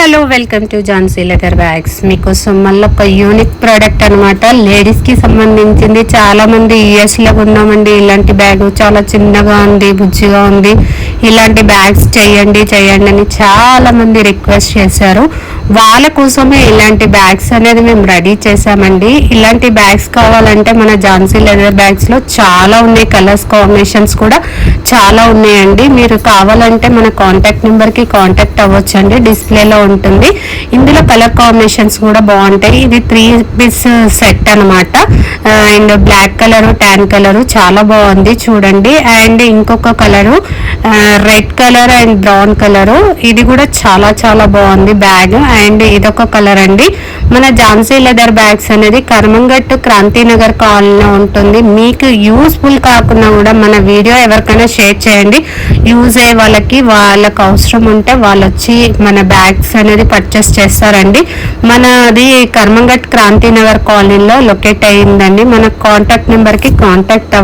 Hello welcome to Jhansi leather bags. మీకోసం మళ్ళీ ఒక యూనిక్ ప్రోడక్ట్ అనమాట. లేడీస్కి సంబంధించింది. చాలా మంది యూఎస్లో ఉన్నామండి, ఇలాంటి బ్యాగ్ చాలా చిన్నగా ఉంది, బుజ్జిగా ఉంది, ఇలాంటి బ్యాగ్స్ చేయండి అని చాలా మంది రిక్వెస్ట్ చేశారు. వాళ్ళ కోసమే ఇలాంటి బ్యాగ్స్ అనేది మేము రెడీ చేసామండి. ఇలాంటి బ్యాగ్స్ కావాలంటే మన ఝాన్సీ లెదర్ బ్యాగ్స్లో చాలా ఉన్నాయి, కలర్స్ కాంబినేషన్స్ కూడా చాలా ఉన్నాయండి. మీరు కావాలంటే మన కాంటాక్ట్ నెంబర్కి కాంటాక్ట్ అవ్వచ్చండి, డిస్ప్లేలో ఉంటుంది. ఇందులో కలర్ కాంబినేషన్స్ కూడా బాగుంటాయి. ఇది 3 పీస్ సెట్ అనమాట. And black colour, tan colour చాలా బాగుంది చూడండి. అండ్ ఇంకొక colour red colour and brown colour, ఇది కూడా చాలా చాలా బాగుంది బ్యాగ్. అండ్ ఇదొక కలర్ అండి. మన ఝాన్సీ లెదర్ బ్యాగ్స్ అనేది కర్మంగట్టు క్రాంతినగర్ కాలనీలో ఉంటుంది. మీకు యూస్ఫుల్ కాకుండా కూడా మన వీడియో ఎవరికైనా షేర్ చేయండి. యూజ్ అయ్యే వాళ్ళకి అవసరం ఉంటే వాళ్ళు వచ్చి మన బ్యాగ్స్ అనేది పర్చేస్ చేస్తారండి. మనది కర్మంగట్ క్రాంతినగర్ కాలనీలో లొకేట్ అయ్యిందండి. మన కాంటాక్ట్ నెంబర్కి కాంటాక్ట్